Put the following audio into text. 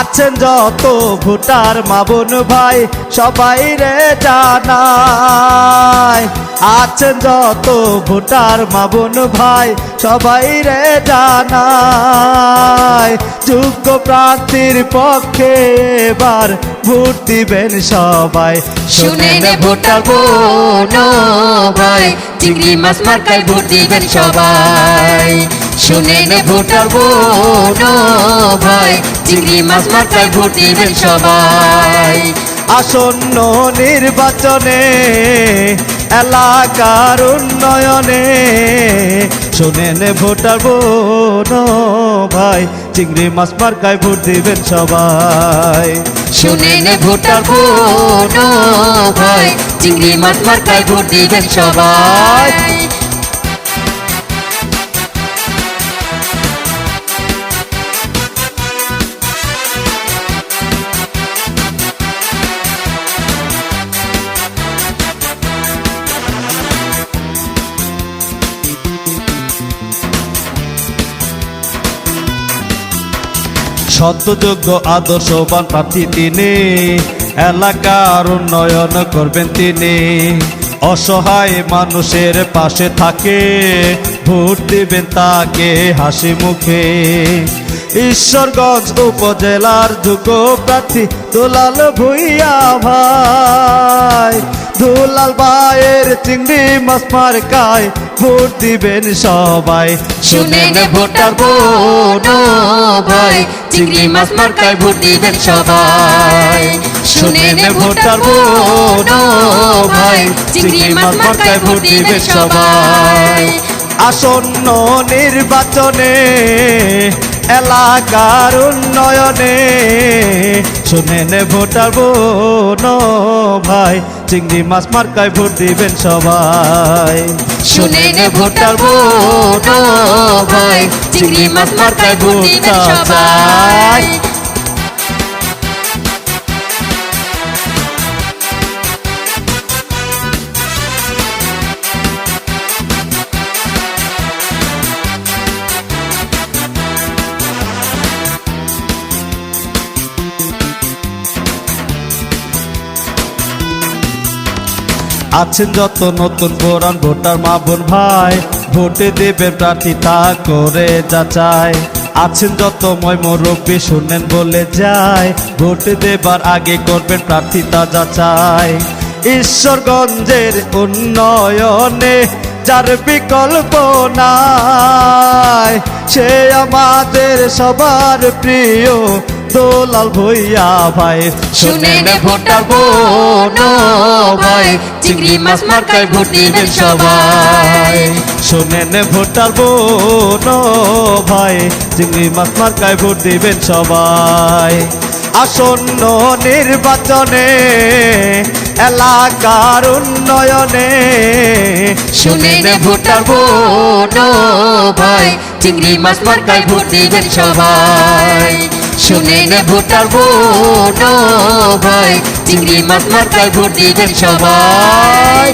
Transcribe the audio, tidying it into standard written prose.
আছেন যত ভোটার মা বোন ভাই সবাই রে জানায়, আছেন যত ভোটার মা বোন ভাই সবাই রে জানায়, যোগ্য প্রার্থীর পক্ষে এবার ভোট দিবেন সবাই। শুনেন ভোটার বোন ভাই, চিংড়ি মাছ মার্কায় ভোট দিবেন সবাই। শুনেন ভোটার বোন ভাই, চিংড়ি মাছ মার্কায় ভোট দিবেন সবাই। আসন্ন নির্বাচনে এলাকার উন্নয়নে শোনেন ভোটার বোন ভাই, চিংড়ি মাছ মার্কায় ভোট দিবেন সবাই। শুনেন ভোটার বোন ভাই, চিংড়ি মাছ মার্কায় ভোট দিবেন সবাই। সত্যযোগ্য আদর্শবান প্রার্থী তিনি, এলাকার উন্নয়ন করবেন তিনি, অসহায় মানুষের পাশে থাকে ভোট দিবেন তাকে হাসি মুখে। ঈশ্বরগঞ্জ উপজেলার যোগ্য প্রার্থী দুলাল ভূঁইয়া ভাই, দুলাল ভাইয়ের চিংড়ি মাছ মার্কায় ভোট দিবেন সবাই। শুনেন ভোটার বোন ভাই, চিংড়ি মাছ মার্কায় ভোট দিবেন সবাই। শুনেন ভোটার বোন ভাই, চিংড়ি মাছ মার্কায় ভোট দিবেন সবাই। আসন্ন নির্বাচনে এলাকার উন্নয়নে শোনেন ভোটার বোন ভাই, চিংড়ি মাছ মার্কায় ভোট দিবেন সবাই। শুনেন ভোটার বোন ভাই, চিংড়ি মাছ মার্কায় ভোট দিবেন সবাই। আছেন যত নতুন পুরান ভোটার মা বোন ভাই, ভোটে দেবেন প্রার্থী তা করে যাচাই। আছেন যত মুরব্বী শুনেন বলে যায়, ভোট দেবার আগে করবেন প্রার্থী তা যাচাই। ঈশ্বরগঞ্জের উন্নয়নে যার বিকল্প নাই, সে আমাদের সবার প্রিয় দুলাল ভূঁইয়া ভাই। শুনেন ভোটার বোন ভাই, চিংড়ি মাছ মার্কায় ভোট দিবেন সবাই। শোনেন ভোটার বোন ভাই, চিংড়ি মাছ মার্কায় ভোট দিবেন সবাই। আসন্ন নির্বাচনে এলাকার উন্নয়নে শুনেন ভোটার বোন ভাই, চিংড়ি মাছ মার্কায় ভোট দিবেন সবাই। শুনেন ভোটার বোন ভাই, চিংড়ি মাছ মার্কায় ভোট দিবেন সবাই।